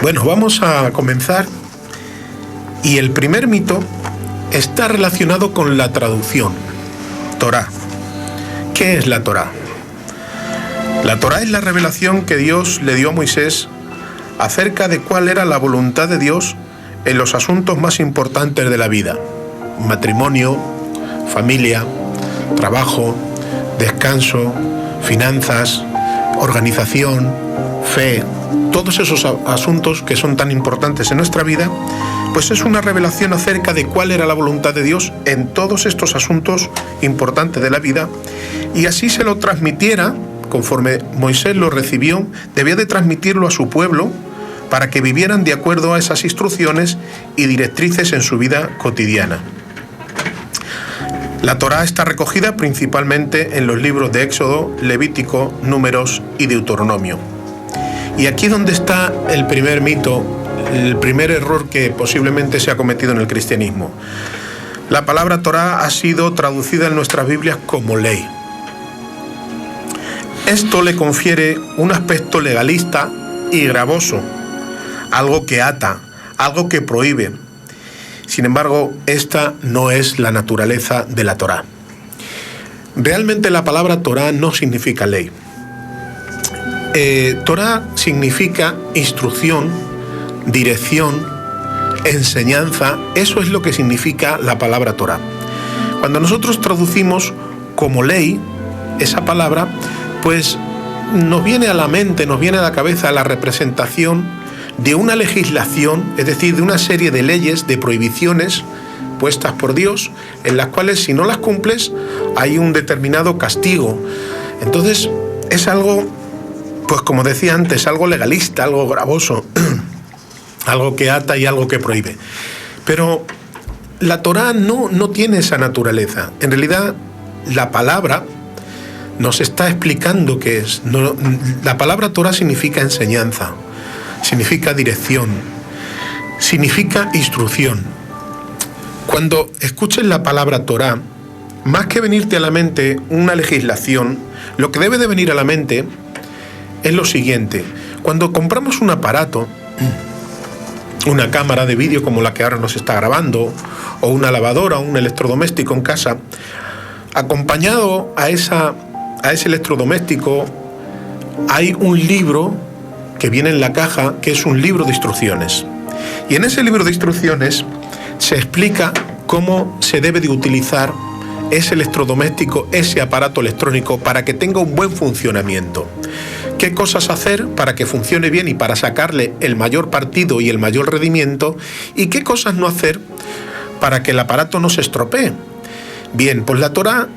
Bueno, vamos a comenzar. Y el primer mito está relacionado con la traducción. Torá. ¿Qué es la Torá? La Torá es la revelación que Dios le dio a Moisés acerca de cuál era la voluntad de Dios en los asuntos más importantes de la vida: matrimonio, familia, trabajo, descanso, finanzas, organización, fe. Todos esos asuntos que son tan importantes en nuestra vida, pues es una revelación acerca de cuál era la voluntad de Dios en todos estos asuntos importantes de la vida, y así se lo transmitiera, conforme Moisés lo recibió, debía de transmitirlo a su pueblo para que vivieran de acuerdo a esas instrucciones y directrices en su vida cotidiana. La Torá está recogida principalmente en los libros de Éxodo, Levítico, Números y Deuteronomio. Y aquí donde está el primer mito, el primer error que posiblemente se ha cometido en el cristianismo. La palabra Torá ha sido traducida en nuestras Biblias como ley. Esto le confiere un aspecto legalista y gravoso, algo que ata, algo que prohíbe. Sin embargo, esta no es la naturaleza de la Torá. Realmente la palabra Torá no significa ley. Torá significa instrucción, dirección, enseñanza. Eso es lo que significa la palabra Torá. Cuando nosotros traducimos como ley esa palabra, pues nos viene a la mente, nos viene a la cabeza la representación de una legislación, es decir, de una serie de leyes, de prohibiciones puestas por Dios, en las cuales si no las cumples hay un determinado castigo. Entonces es algo, pues como decía antes, algo legalista, algo gravoso, algo que ata y algo que prohíbe. Pero la Torá no tiene esa naturaleza. En realidad la palabra nos está explicando qué es. La palabra Torá significa enseñanza, significa dirección, significa instrucción. Cuando escuches la palabra Torá, más que venirte a la mente una legislación, lo que debe de venir a la mente es lo siguiente. Cuando compramos un aparato, una cámara de vídeo como la que ahora nos está grabando, o una lavadora o un electrodoméstico en casa, acompañado a ese electrodoméstico hay un libro que viene en la caja, que es un libro de instrucciones. Y en ese libro de instrucciones se explica cómo se debe de utilizar ese electrodoméstico, ese aparato electrónico, para que tenga un buen funcionamiento. Qué cosas hacer para que funcione bien y para sacarle el mayor partido y el mayor rendimiento, y qué cosas no hacer para que el aparato no se estropee. Bien, pues la Torá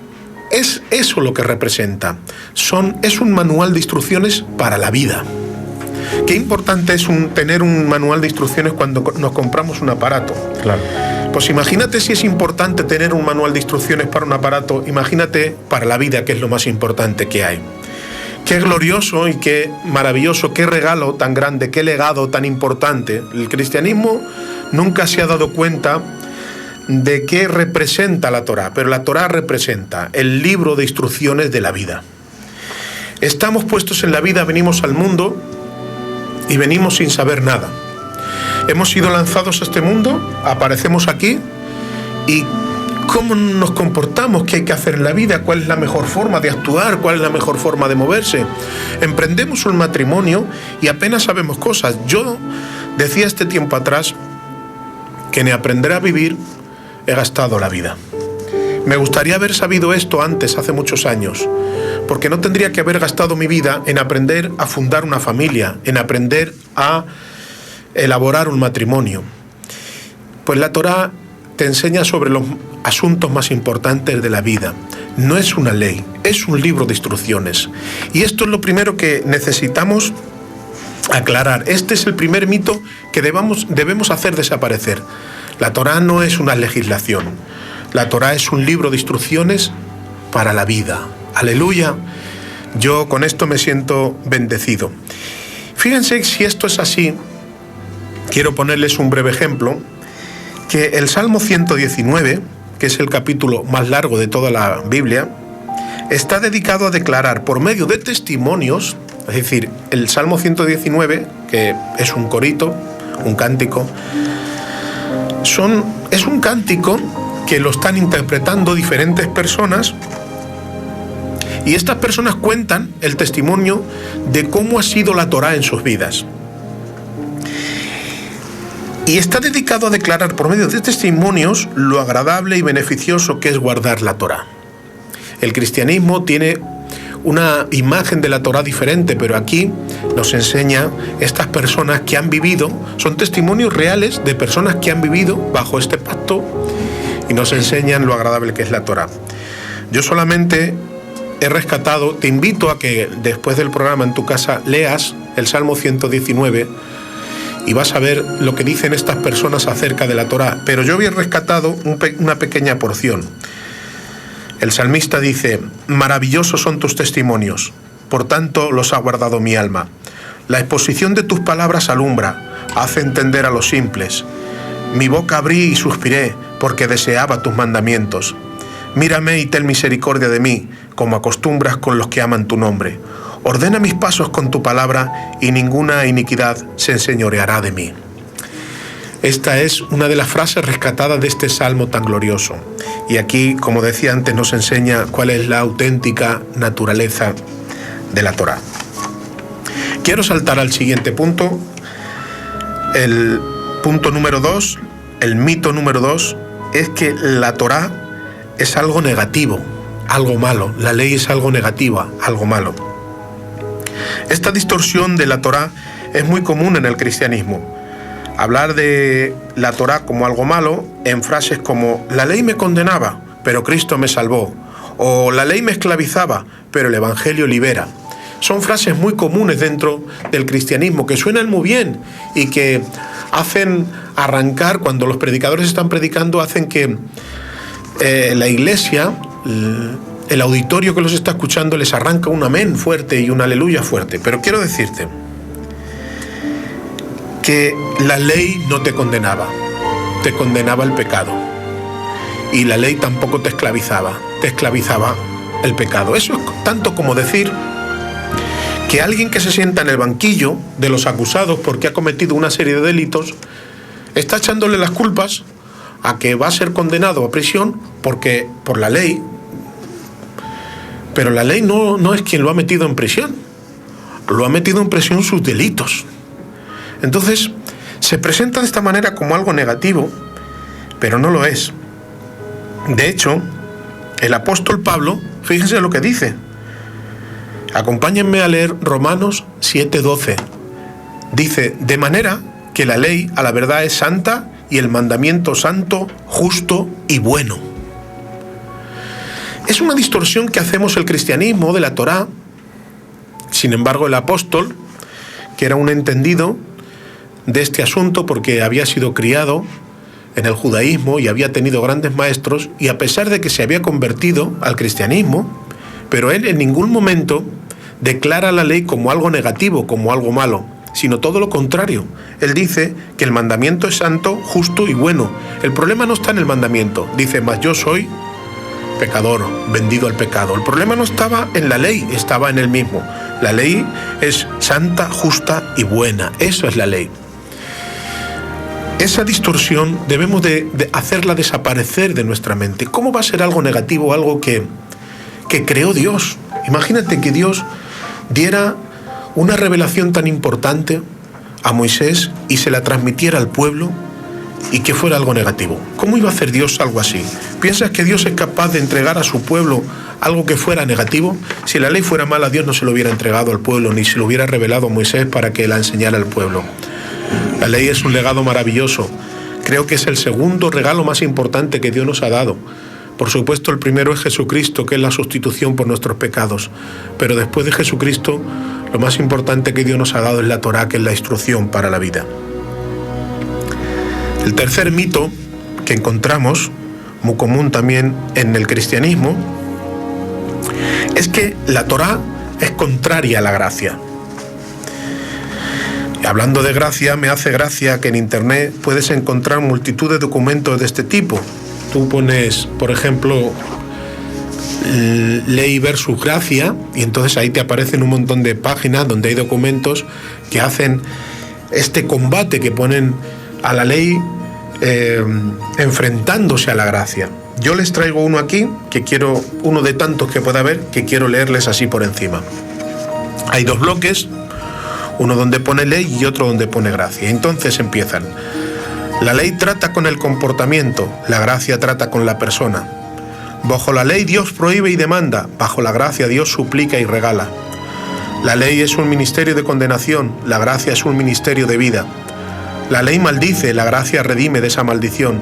es eso lo que representa. Es un manual de instrucciones para la vida. Qué importante es tener un manual de instrucciones cuando nos compramos un aparato. Claro. Pues imagínate si es importante tener un manual de instrucciones para un aparato, imagínate para la vida, que es lo más importante que hay. Qué glorioso y qué maravilloso, qué regalo tan grande, qué legado tan importante. El cristianismo nunca se ha dado cuenta de qué representa la Torá, pero la Torá representa el libro de instrucciones de la vida. Estamos puestos en la vida, venimos al mundo y venimos sin saber nada. Hemos sido lanzados a este mundo, aparecemos aquí, y ¿cómo nos comportamos? ¿Qué hay que hacer en la vida? ¿Cuál es la mejor forma de actuar? ¿Cuál es la mejor forma de moverse? Emprendemos un matrimonio y apenas sabemos cosas. Yo decía este tiempo atrás que en aprender a vivir he gastado la vida. Me gustaría haber sabido esto antes, hace muchos años, porque no tendría que haber gastado mi vida en aprender a fundar una familia, en aprender a elaborar un matrimonio. Pues la Torá te enseña sobre los asuntos más importantes de la vida. No es una ley, es un libro de instrucciones. Y esto es lo primero que necesitamos aclarar. Este es el primer mito que debemos hacer desaparecer. La Torá no es una legislación. La Torá es un libro de instrucciones para la vida. Aleluya. Yo con esto me siento bendecido. Fíjense, si esto es así, quiero ponerles un breve ejemplo, que el Salmo 119, que es el capítulo más largo de toda la Biblia, está dedicado a declarar por medio de testimonios Es decir, el Salmo 119, que es un corito, un cántico, es un cántico que lo están interpretando diferentes personas, y estas personas cuentan el testimonio de cómo ha sido la Torá en sus vidas. Y está dedicado a declarar por medio de testimonios lo agradable y beneficioso que es guardar la Torá. El cristianismo tiene una imagen de la Torá diferente, pero aquí nos enseña estas personas que han vivido, son testimonios reales de personas que han vivido bajo este pacto y nos enseñan lo agradable que es la Torá. Yo solamente he rescatado, te invito a que después del programa en tu casa leas el Salmo 119 y vas a ver lo que dicen estas personas acerca de la Torá, pero yo había rescatado una pequeña porción. El salmista dice: maravillosos son tus testimonios, por tanto los ha guardado mi alma. La exposición de tus palabras alumbra, hace entender a los simples. Mi boca abrí y suspiré, porque deseaba tus mandamientos. Mírame y ten misericordia de mí, como acostumbras con los que aman tu nombre. Ordena mis pasos con tu palabra, y ninguna iniquidad se enseñoreará de mí. Esta es una de las frases rescatadas de este salmo tan glorioso. Y aquí, como decía antes, nos enseña cuál es la auténtica naturaleza de la Torá. Quiero saltar al siguiente punto. El punto número 2, el mito número 2, es que la Torá es algo negativo, algo malo. La ley es algo negativa, algo malo. Esta distorsión de la Torá es muy común en el cristianismo. Hablar de la Torá como algo malo en frases como: la ley me condenaba, pero Cristo me salvó, o la ley me esclavizaba, pero el Evangelio libera. Son frases muy comunes dentro del cristianismo que suenan muy bien y que hacen arrancar, cuando los predicadores están predicando, hacen que la iglesia, el auditorio que los está escuchando, les arranca un amén fuerte y un aleluya fuerte. Pero quiero decirte que la ley no te condenaba el pecado. Y la ley tampoco te esclavizaba el pecado. Eso es tanto como decir que alguien que se sienta en el banquillo de los acusados porque ha cometido una serie de delitos está echándole las culpas a que va a ser condenado a prisión por la ley. Pero la ley no es quien lo ha metido en prisión. Lo ha metido en prisión sus delitos. Entonces, se presenta de esta manera como algo negativo, pero no lo es. De hecho, el apóstol Pablo, fíjense lo que dice. Acompáñenme a leer Romanos 7:12. Dice: de manera que la ley a la verdad es santa y el mandamiento santo, justo y bueno. Es una distorsión que hacemos el cristianismo de la Torá. Sin embargo, el apóstol, que era un entendido de este asunto porque había sido criado en el judaísmo y había tenido grandes maestros, y a pesar de que se había convertido al cristianismo, pero él en ningún momento declara la ley como algo negativo, como algo malo, sino todo lo contrario. Él dice que el mandamiento es santo, justo y bueno. El problema no está en el mandamiento. Dice: mas yo soy pecador, vendido al pecado. El problema no estaba en la ley, estaba en él mismo. La ley es santa, justa y buena. Eso es la ley. Esa distorsión debemos de hacerla desaparecer de nuestra mente. ¿Cómo va a ser algo negativo, algo que creó Dios? Imagínate que Dios diera una revelación tan importante a Moisés y se la transmitiera al pueblo y que fuera algo negativo. ¿Cómo iba a hacer Dios algo así? ¿Piensas que Dios es capaz de entregar a su pueblo algo que fuera negativo? Si la ley fuera mala, Dios no se lo hubiera entregado al pueblo, ni se lo hubiera revelado a Moisés para que la enseñara al pueblo. La ley es un legado maravilloso. Creo que es el segundo regalo más importante que Dios nos ha dado. Por supuesto, el primero es Jesucristo, que es la sustitución por nuestros pecados. Pero después de Jesucristo, lo más importante que Dios nos ha dado es la Torá, que es la instrucción para la vida. El tercer mito que encontramos, muy común también en el cristianismo, es que la Torá es contraria a la gracia. Y hablando de gracia, me hace gracia que en internet puedes encontrar multitud de documentos de este tipo. Tú pones, por ejemplo, ley versus gracia, y entonces ahí te aparecen un montón de páginas donde hay documentos que hacen este combate, que ponen a la ley enfrentándose a la gracia. Yo les traigo uno aquí, uno de tantos que pueda haber, que quiero leerles así por encima. Hay dos bloques, uno donde pone ley y otro donde pone gracia. Entonces empiezan. La ley trata con el comportamiento, la gracia trata con la persona. Bajo la ley Dios prohíbe y demanda, bajo la gracia Dios suplica y regala. La ley es un ministerio de condenación, la gracia es un ministerio de vida. La ley maldice, la gracia redime de esa maldición.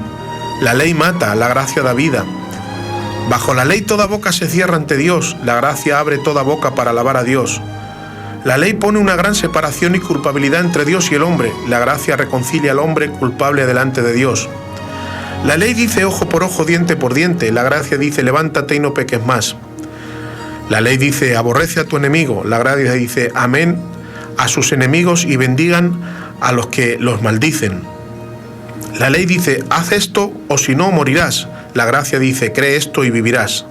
La ley mata, la gracia da vida. Bajo la ley toda boca se cierra ante Dios, la gracia abre toda boca para alabar a Dios. La ley pone una gran separación y culpabilidad entre Dios y el hombre, la gracia reconcilia al hombre culpable delante de Dios. La ley dice ojo por ojo, diente por diente, la gracia dice levántate y no peques más. La ley dice aborrece a tu enemigo, la gracia dice amén a sus enemigos y bendigan a los que los maldicen. La ley dice haz esto o si no morirás, la gracia dice cree esto y vivirás.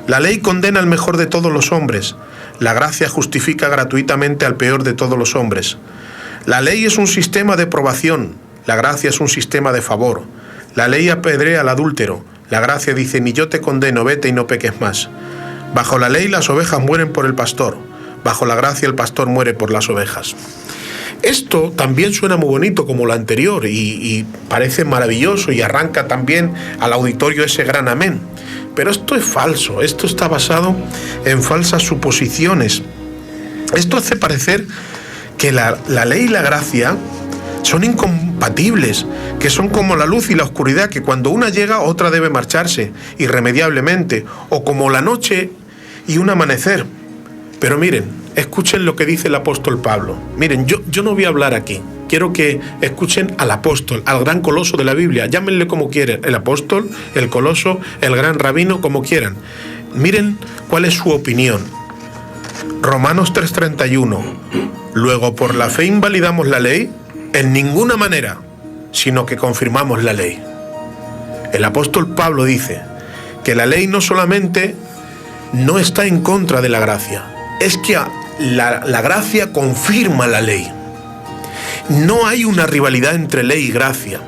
La ley condena al mejor de todos los hombres, la gracia justifica gratuitamente al peor de todos los hombres. La ley es un sistema de probación, la gracia es un sistema de favor. La ley apedrea al adúltero, la gracia dice ni yo te condeno, vete y no peques más. Bajo la ley las ovejas mueren por el pastor, bajo la gracia el pastor muere por las ovejas. Esto también suena muy bonito como lo anterior y parece maravilloso y arranca también al auditorio ese gran amén. Pero esto es falso, esto está basado en falsas suposiciones. Esto hace parecer que la ley y la gracia son incompatibles, que son como la luz y la oscuridad, que cuando una llega otra debe marcharse irremediablemente, o como la noche y un amanecer. Pero miren, escuchen lo que dice el apóstol Pablo. Miren, yo no voy a hablar aquí. Quiero que escuchen al apóstol, al gran coloso de la Biblia. Llámenle como quieran, el apóstol, el coloso, el gran rabino, como quieran. Miren cuál es su opinión. Romanos 3:31. Luego, ¿por la fe invalidamos la ley? En ninguna manera, sino que confirmamos la ley. El apóstol Pablo dice que la ley no solamente no está en contra de la gracia, es que la gracia confirma la ley. No hay una rivalidad entre ley y gracia.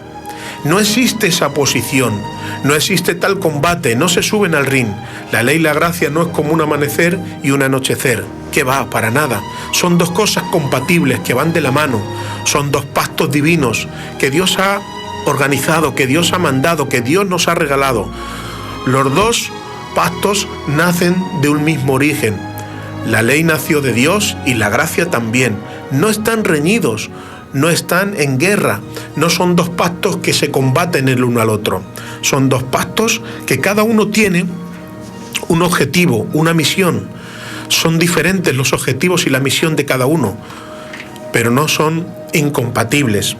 No existe esa posición, no existe tal combate, no se suben al ring. La ley y la gracia no es como un amanecer y un anochecer. ¿Qué va? Para nada. Son dos cosas compatibles que van de la mano. Son dos pactos divinos que Dios ha organizado, que Dios ha mandado, que Dios nos ha regalado. Los dos pactos nacen de un mismo origen. La ley nació de Dios y la gracia también. No están reñidos, no están en guerra, no son dos pactos que se combaten el uno al otro. Son dos pactos que cada uno tiene un objetivo, una misión. Son diferentes los objetivos y la misión de cada uno, pero no son incompatibles.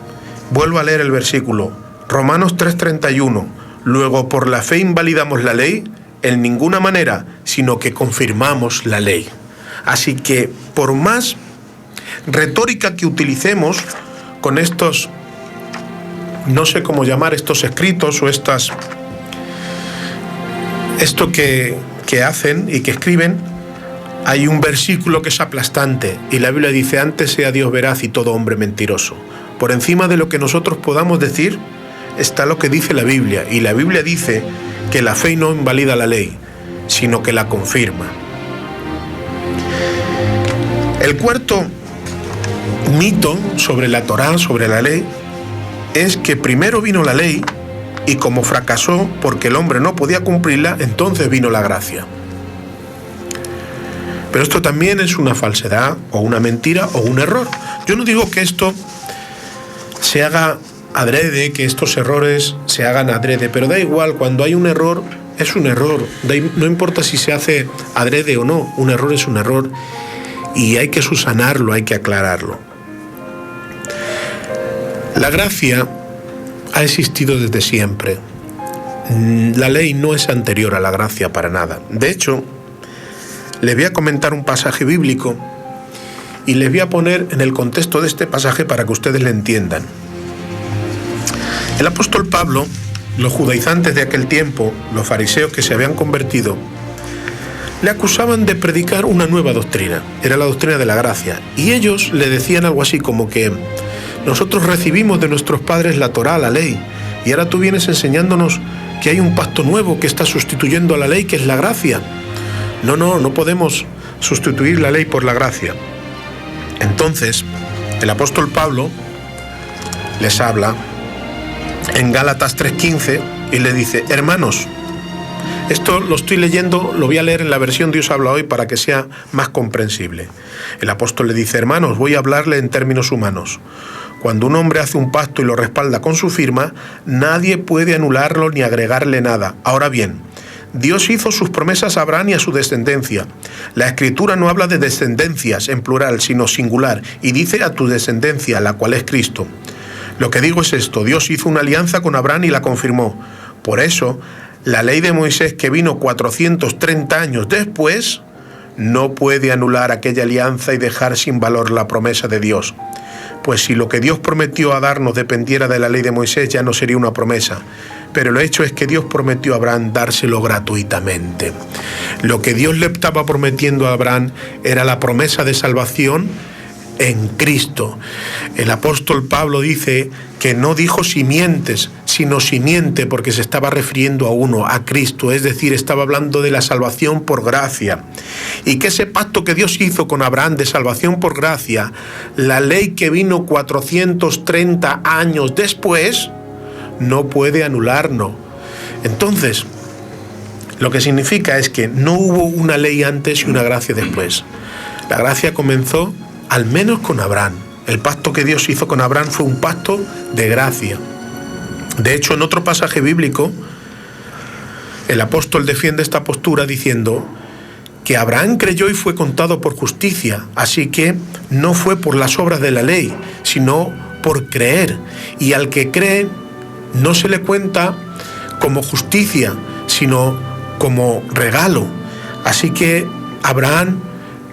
Vuelvo a leer el versículo, Romanos 3:31. Luego, ¿por la fe invalidamos la ley? En ninguna manera, sino que confirmamos la ley. Así que, por más retórica que utilicemos con estos, no sé cómo llamar, estos escritos o esto que hacen y que escriben, hay un versículo que es aplastante y la Biblia dice: antes sea Dios veraz y todo hombre mentiroso. Por encima de lo que nosotros podamos decir está lo que dice la Biblia, y la Biblia dice que la fe no invalida la ley, sino que la confirma. El cuarto mito sobre la Torá, sobre la ley, es que primero vino la ley y como fracasó porque el hombre no podía cumplirla, entonces vino la gracia. Pero esto también es una falsedad o una mentira o un error. Yo no digo que esto se haga adrede, que estos errores se hagan adrede, pero da igual, cuando hay un error, es un error. No importa si se hace adrede o no, un error es un error y hay que subsanarlo, hay que aclararlo. La gracia ha existido desde siempre. La ley no es anterior a la gracia para nada. De hecho, les voy a comentar un pasaje bíblico y les voy a poner en el contexto de este pasaje para que ustedes le entiendan. El apóstol Pablo, los judaizantes de aquel tiempo, los fariseos que se habían convertido, le acusaban de predicar una nueva doctrina, era la doctrina de la gracia, y ellos le decían algo así como que nosotros recibimos de nuestros padres la Torá, la ley, y ahora tú vienes enseñándonos que hay un pacto nuevo que está sustituyendo a la ley, que es la gracia. No podemos sustituir la ley por la gracia. Entonces, el apóstol Pablo les habla en Gálatas 3:15 y le dice: hermanos, esto lo estoy leyendo, lo voy a leer en la versión Dios habla hoy para que sea más comprensible. El apóstol le dice: hermanos, voy a hablarle en términos humanos. Cuando un hombre hace un pacto y lo respalda con su firma, nadie puede anularlo ni agregarle nada. Ahora bien, Dios hizo sus promesas a Abraham y a su descendencia. La Escritura no habla de descendencias en plural, sino singular, y dice a tu descendencia, la cual es Cristo. Lo que digo es esto: Dios hizo una alianza con Abraham y la confirmó. Por eso, la ley de Moisés, que vino 430 años después, no puede anular aquella alianza y dejar sin valor la promesa de Dios. Pues si lo que Dios prometió a darnos dependiera de la ley de Moisés, ya no sería una promesa. Pero el hecho es que Dios prometió a Abraham dárselo gratuitamente. Lo que Dios le estaba prometiendo a Abraham era la promesa de salvación en Cristo. El apóstol Pablo dice que no dijo simientes, sino simiente, porque se estaba refiriendo a uno, a Cristo, es decir, estaba hablando de la salvación por gracia. Y que ese pacto que Dios hizo con Abraham de salvación por gracia, la ley que vino 430 años después, no puede anularnos. Entonces, lo que significa es que no hubo una ley antes y una gracia después. La gracia comenzó al menos con Abraham. El pacto que Dios hizo con Abraham fue un pacto de gracia. De hecho, en otro pasaje bíblico, el apóstol defiende esta postura diciendo que Abraham creyó y fue contado por justicia, así que no fue por las obras de la ley, sino por creer. Y al que cree no se le cuenta como justicia, sino como regalo. Así que Abraham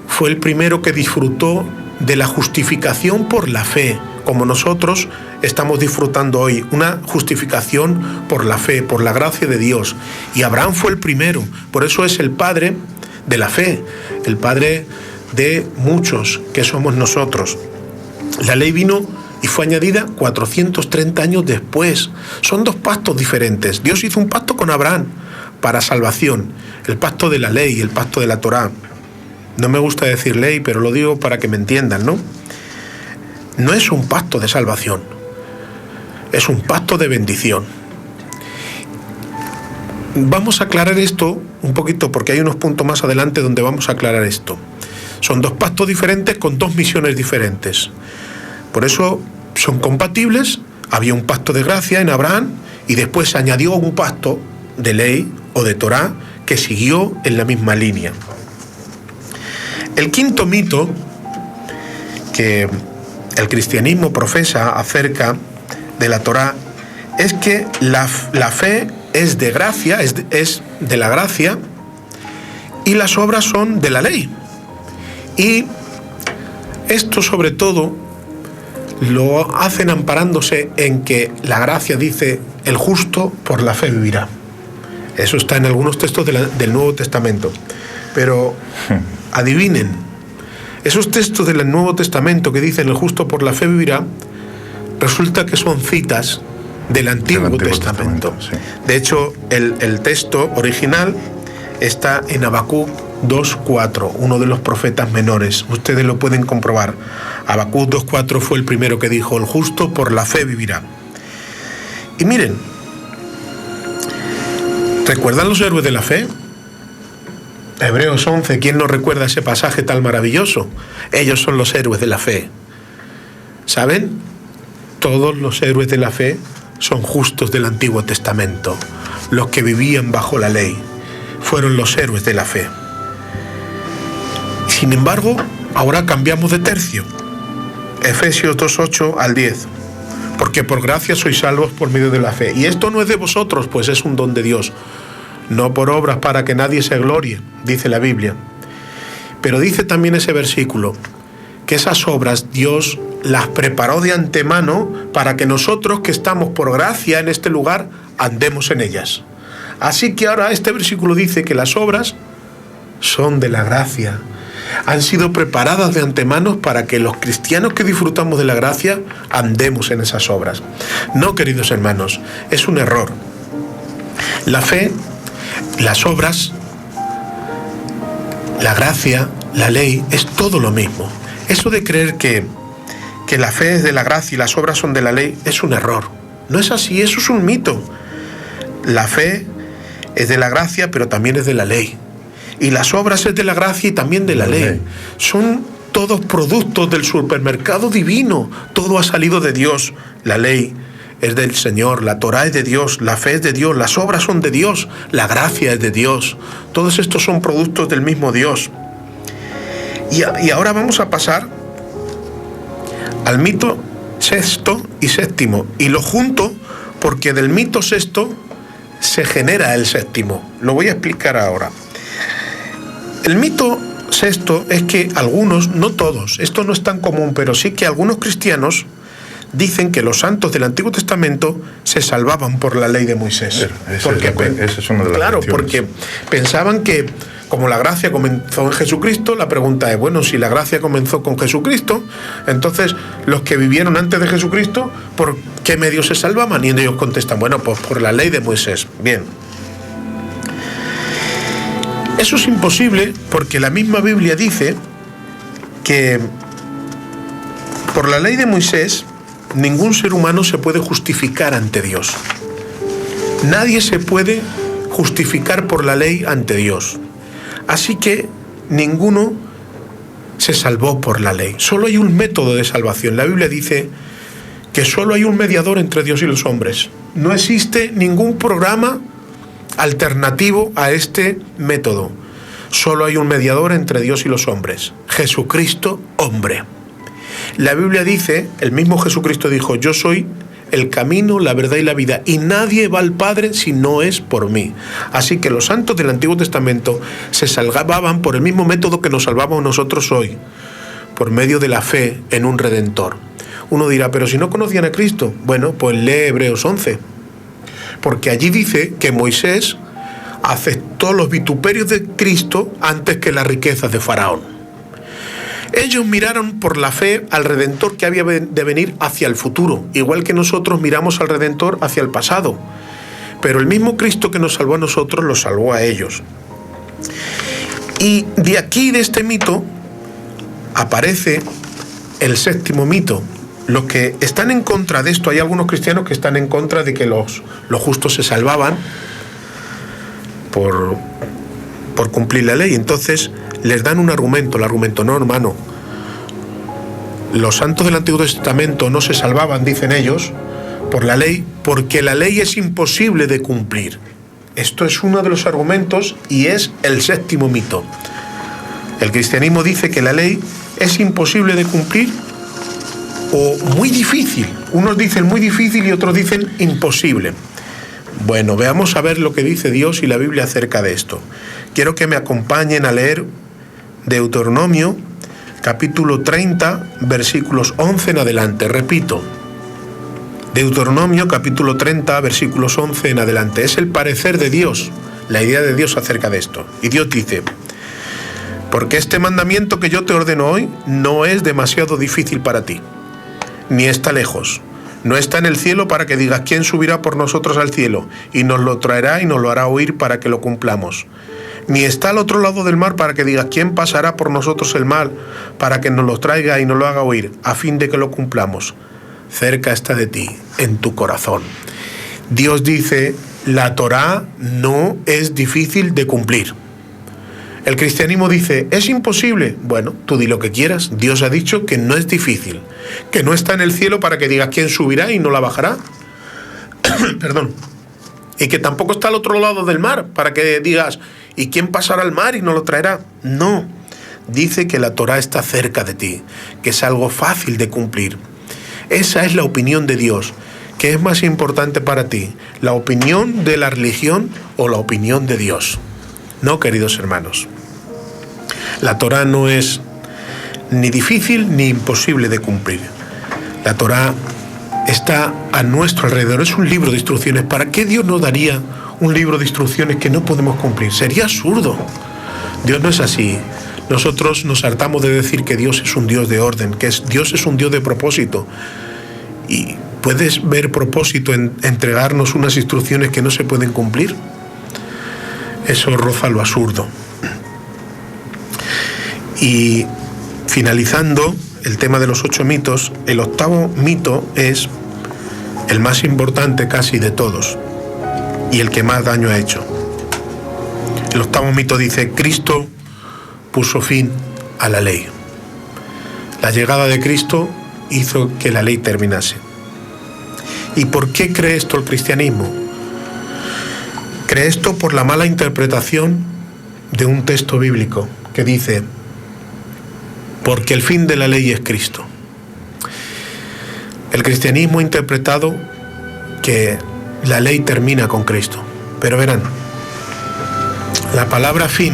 fue el primero que disfrutó de la justificación por la fe, como nosotros estamos disfrutando hoy, una justificación por la fe, por la gracia de Dios. Y Abraham fue el primero, por eso es el padre de la fe, el padre de muchos que somos nosotros. La ley vino y fue añadida 430 años después. Son dos pactos diferentes. Dios hizo un pacto con Abraham para salvación, el pacto de la ley, el pacto de la Torá. No me gusta decir ley, pero lo digo para que me entiendan, ¿no? No es un pacto de salvación, es un pacto de bendición. Vamos a aclarar esto un poquito porque hay unos puntos más adelante donde vamos a aclarar esto. Son dos pactos diferentes con dos misiones diferentes. Por eso son compatibles. Había un pacto de gracia en Abraham y después se añadió un pacto de ley o de Torá que siguió en la misma línea. El quinto mito que el cristianismo profesa acerca de la Torá es que la fe es de gracia, es de la gracia, y las obras son de la ley. Y esto sobre todo lo hacen amparándose en que la gracia dice: el justo por la fe vivirá. Eso está en algunos textos del Nuevo Testamento. Pero adivinen, esos textos del Nuevo Testamento que dicen el justo por la fe vivirá, resulta que son citas del Antiguo Testamento. Sí. De hecho, el texto original está en Habacuc 2:4, uno de los profetas menores. Ustedes lo pueden comprobar. Habacuc 2:4 fue el primero que dijo: el justo por la fe vivirá. Y miren, ¿recuerdan los héroes de la fe? Hebreos 11, ¿quién no recuerda ese pasaje tan maravilloso? Ellos son los héroes de la fe. ¿Saben? Todos los héroes de la fe son justos del Antiguo Testamento. Los que vivían bajo la ley fueron los héroes de la fe. Sin embargo, ahora cambiamos de tercio. Efesios 2:8 al 10. Porque por gracia sois salvos por medio de la fe. Y esto no es de vosotros, pues es un don de Dios. No por obras para que nadie se glorie, dice la Biblia. Pero dice también ese versículo que esas obras Dios las preparó de antemano para que nosotros que estamos por gracia en este lugar andemos en ellas. Así que ahora este versículo dice que las obras son de la gracia. Han sido preparadas de antemano para que los cristianos que disfrutamos de la gracia andemos en esas obras. No, queridos hermanos, es un error. La fe, las obras, la gracia, la ley, es todo lo mismo. Eso de creer que la fe es de la gracia y las obras son de la ley es un error. No es así, eso es un mito. La fe es de la gracia, pero también es de la ley. Y las obras es de la gracia y también de la ley. Son todos productos del supermercado divino. Todo ha salido de Dios. La ley es del Señor, la Torá es de Dios, la fe es de Dios, las obras son de Dios, la gracia es de Dios. Todos estos son productos del mismo Dios. Y ahora vamos a pasar al mito sexto y séptimo. Y lo junto porque del mito sexto se genera el séptimo. Lo voy a explicar ahora. El mito sexto es que algunos, no todos, esto no es tan común, pero sí que algunos cristianos dicen que los santos del Antiguo Testamento se salvaban por la ley de Moisés. Esa es una de las claro, cuestiones. porque pensaban que como la gracia comenzó en Jesucristo, la pregunta es, bueno, si la gracia comenzó con Jesucristo, entonces los que vivieron antes de Jesucristo, ¿por qué medios se salvaban? Y ellos contestan, bueno, pues por la ley de Moisés. Bien. Eso es imposible porque la misma Biblia dice que por la ley de Moisés ningún ser humano se puede justificar ante Dios. Nadie se puede justificar por la ley ante Dios. Así que ninguno se salvó por la ley. Solo hay un método de salvación. La Biblia dice que solo hay un mediador entre Dios y los hombres. No existe ningún programa alternativo a este método. Solo hay un mediador entre Dios y los hombres, Jesucristo, hombre. La Biblia dice, el mismo Jesucristo dijo, yo soy el camino, la verdad y la vida, y nadie va al Padre si no es por mí. Así que los santos del Antiguo Testamento se salvaban por el mismo método que nos salvamos nosotros hoy, por medio de la fe en un Redentor. Uno dirá, pero si no conocían a Cristo, bueno, pues lee Hebreos 11. Porque allí dice que Moisés aceptó los vituperios de Cristo antes que las riquezas de Faraón. Ellos miraron por la fe al Redentor que había de venir hacia el futuro, igual que nosotros miramos al Redentor hacia el pasado. Pero el mismo Cristo que nos salvó a nosotros, los salvó a ellos. Y de aquí, de este mito, aparece el séptimo mito. Los que están en contra de esto, hay algunos cristianos que están en contra de que los justos se salvaban por cumplir la ley. Entonces les dan un argumento, el argumento, no, hermano, los santos del Antiguo Testamento no se salvaban, dicen ellos, por la ley, porque la ley es imposible de cumplir. Esto es uno de los argumentos y es el séptimo mito. El cristianismo dice que la ley es imposible de cumplir o muy difícil. Unos dicen muy difícil y otros dicen imposible. Bueno, veamos a ver lo que dice Dios y la Biblia acerca de esto. Quiero que me acompañen a leer Deuteronomio, capítulo 30, versículos 11 en adelante. Repito, Deuteronomio, capítulo 30, versículos 11 en adelante. Es el parecer de Dios, la idea de Dios acerca de esto. Y Dios dice, porque este mandamiento que yo te ordeno hoy no es demasiado difícil para ti, ni está lejos. No está en el cielo para que digas, ¿quién subirá por nosotros al cielo? Y nos lo traerá y nos lo hará oír para que lo cumplamos. Ni está al otro lado del mar para que digas, ¿quién pasará por nosotros el mar? Para que nos lo traiga y nos lo haga oír, a fin de que lo cumplamos. Cerca está de ti, en tu corazón. Dios dice, la Torá no es difícil de cumplir. El cristianismo dice, ¿es imposible? Bueno, tú di lo que quieras. Dios ha dicho que no es difícil, que no está en el cielo para que digas quién subirá y no la bajará. Perdón. Y que tampoco está al otro lado del mar para que digas, ¿y quién pasará al mar y no lo traerá? No. Dice que la Torá está cerca de ti, que es algo fácil de cumplir. Esa es la opinión de Dios. ¿Qué es más importante para ti? ¿La opinión de la religión o la opinión de Dios? No, queridos hermanos. La Torá no es ni difícil ni imposible de cumplir. La Torá está a nuestro alrededor, es un libro de instrucciones. ¿Para qué Dios nos daría un libro de instrucciones que no podemos cumplir? Sería absurdo. Dios no es así. Nosotros nos hartamos de decir que Dios es un Dios de orden, que Dios es un Dios de propósito. ¿Y puedes ver propósito en entregarnos unas instrucciones que no se pueden cumplir? Eso roza lo absurdo. Y finalizando el tema de los 8 mitos, el 8º mito es el más importante casi de todos y el que más daño ha hecho. El 8º mito dice: Cristo puso fin a la ley. La llegada de Cristo hizo que la ley terminase. ¿Y por qué cree esto el cristianismo? Cree esto por la mala interpretación de un texto bíblico que dice: porque el fin de la ley es Cristo. El cristianismo ha interpretado que la ley termina con Cristo. Pero verán, la palabra fin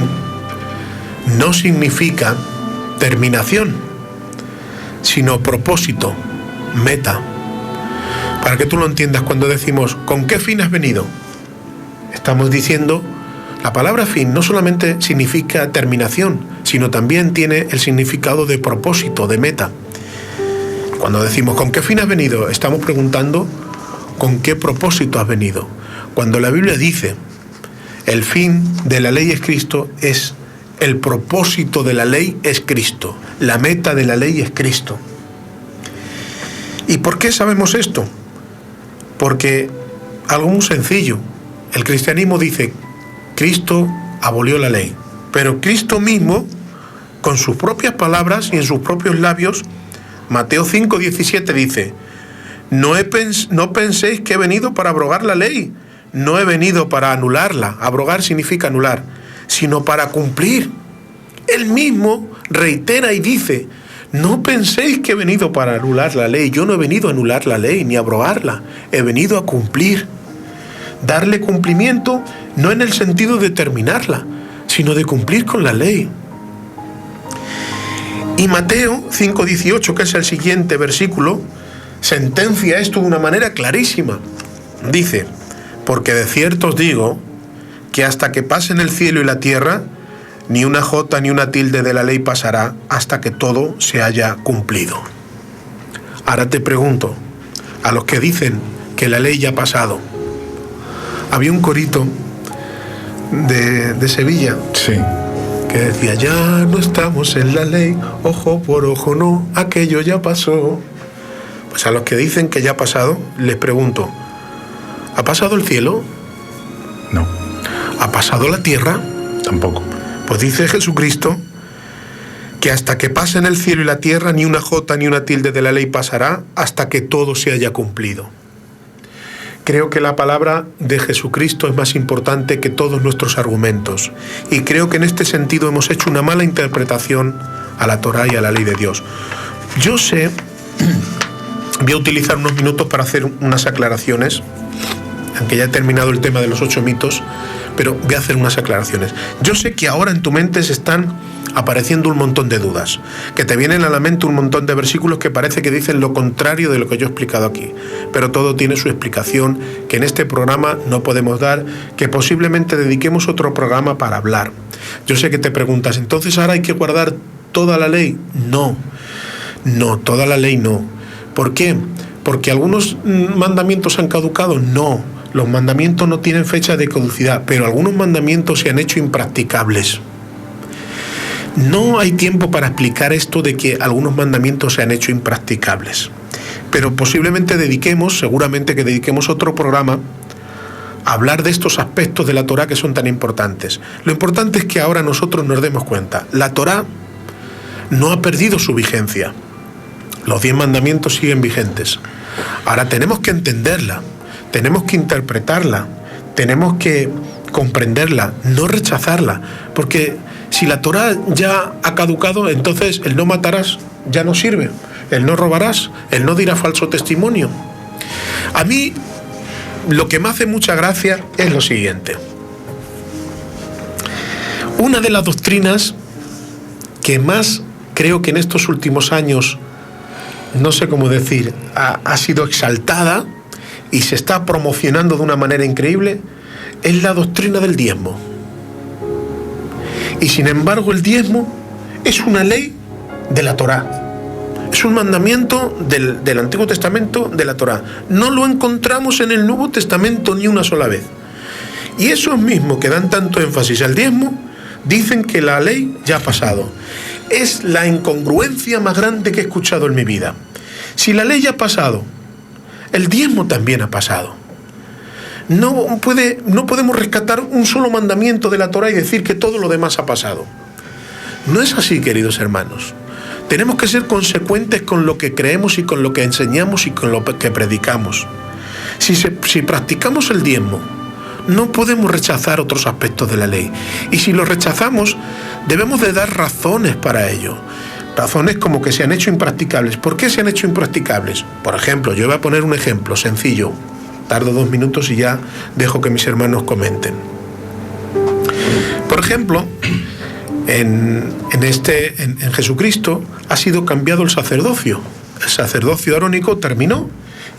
no significa terminación, sino propósito, meta. Para que tú lo entiendas, cuando decimos ¿con qué fin has venido?, estamos diciendo, la palabra fin no solamente significa terminación, sino también tiene el significado de propósito, de meta. Cuando decimos ¿con qué fin has venido?, estamos preguntando ¿con qué propósito has venido? Cuando la Biblia dice el fin de la ley es Cristo, es el propósito de la ley es Cristo, la meta de la ley es Cristo. ¿Y por qué sabemos esto? Porque algo muy sencillo. El cristianismo dice: Cristo abolió la ley, pero Cristo mismo, con sus propias palabras y en sus propios labios, Mateo 5:17 dice: no penséis que he venido para abrogar la ley, no he venido para anularla, abrogar significa anular, sino para cumplir. Él mismo reitera y dice: no penséis que he venido para anular la ley. Yo no he venido a anular la ley ni a abrogarla, he venido a cumplir. Darle cumplimiento no en el sentido de terminarla, sino de cumplir con la ley. Y Mateo 5:18, que es el siguiente versículo, sentencia esto de una manera clarísima. Dice: porque de cierto os digo que hasta que pasen el cielo y la tierra, ni una jota ni una tilde de la ley pasará hasta que todo se haya cumplido. Ahora te pregunto, a los que dicen que la ley ya ha pasado, había un corito de Sevilla, sí, que decía: ya no estamos en la ley, ojo por ojo no, aquello ya pasó. Pues a los que dicen que ya ha pasado, les pregunto: ¿ha pasado el cielo? No. ¿Ha pasado la tierra? Tampoco. Pues dice Jesucristo que hasta que pasen el cielo y la tierra, ni una jota ni una tilde de la ley pasará hasta que todo se haya cumplido. Creo que la palabra de Jesucristo es más importante que todos nuestros argumentos. Y creo que en este sentido hemos hecho una mala interpretación a la Torá y a la ley de Dios. Yo sé, voy a utilizar unos minutos para hacer unas aclaraciones, aunque ya he terminado el tema de los 8 mitos, pero voy a hacer unas aclaraciones. Yo sé que ahora en tu mente se están apareciendo un montón de dudas, que te vienen a la mente un montón de versículos que parece que dicen lo contrario de lo que yo he explicado aquí, pero todo tiene su explicación, que en este programa no podemos dar, que posiblemente dediquemos otro programa para hablar. Yo sé que te preguntas: ¿entonces ahora hay que guardar toda la ley? No, toda la ley no. ¿Por qué? ¿Porque algunos mandamientos han caducado? No, los mandamientos no tienen fecha de caducidad, pero algunos mandamientos se han hecho impracticables. No hay tiempo para explicar esto de que algunos mandamientos se han hecho impracticables, pero posiblemente seguramente que dediquemos otro programa a hablar de estos aspectos de la Torá que son tan importantes. Lo importante es que ahora nosotros nos demos cuenta: la Torá no ha perdido su vigencia. Los 10 mandamientos siguen vigentes. Ahora tenemos que entenderla, tenemos que interpretarla, tenemos que comprenderla, no rechazarla, porque si la Torá ya ha caducado, entonces el no matarás ya no sirve, el no robarás, el no dirás falso testimonio. A mí lo que me hace mucha gracia es lo siguiente: una de las doctrinas que más creo que en estos últimos años, no sé cómo decir, ha sido exaltada y se está promocionando de una manera increíble, es la doctrina del diezmo. Y sin embargo el diezmo es una ley de la Torá. Es un mandamiento del Antiguo Testamento, de la Torá. No lo encontramos en el Nuevo Testamento ni una sola vez. Y esos mismos que dan tanto énfasis al diezmo dicen que la ley ya ha pasado. Es la incongruencia más grande que he escuchado en mi vida. Si la ley ya ha pasado, el diezmo también ha pasado. No podemos rescatar un solo mandamiento de la Torá y decir que todo lo demás ha pasado. No es así, queridos hermanos. Tenemos que ser consecuentes con lo que creemos y con lo que enseñamos y con lo que predicamos. Si practicamos el diezmo, no podemos rechazar otros aspectos de la ley. Y si lo rechazamos, debemos de dar razones para ello. Razones como que se han hecho impracticables. ¿Por qué se han hecho impracticables? Por ejemplo, yo voy a poner un ejemplo sencillo. Tardo 2 minutos y ya dejo que mis hermanos comenten. Por ejemplo, en Jesucristo ha sido cambiado el sacerdocio. El sacerdocio arónico terminó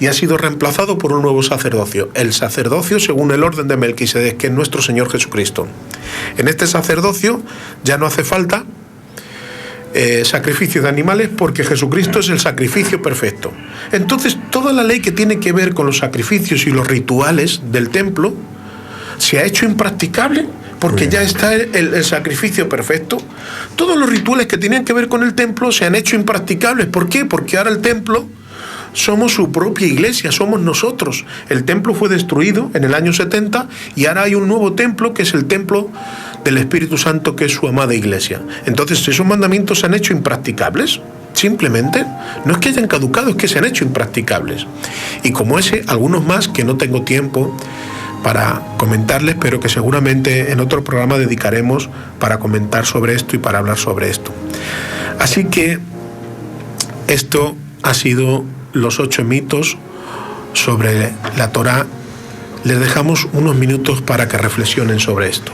y ha sido reemplazado por un nuevo sacerdocio. El sacerdocio según el orden de Melquisedec, que es nuestro Señor Jesucristo. En este sacerdocio ya no hace falta sacrificio de animales porque Jesucristo es el sacrificio perfecto. Entonces toda la ley que tiene que ver con los sacrificios y los rituales del templo se ha hecho impracticable porque ya está el sacrificio perfecto. Todos los rituales que tenían que ver con el templo se han hecho impracticables. ¿Por qué? Porque ahora el templo somos su propia iglesia, somos nosotros. El templo fue destruido en el año 70 y ahora hay un nuevo templo que es el templo del Espíritu Santo, que es su amada iglesia. Entonces esos mandamientos se han hecho impracticables. Simplemente no es que hayan caducado, es que se han hecho impracticables. Y como ese, algunos más que no tengo tiempo para comentarles, pero que seguramente en otro programa dedicaremos para comentar sobre esto y para hablar sobre esto. Así que esto ha sido los 8 mitos sobre la Torá. Les dejamos unos minutos para que reflexionen sobre esto.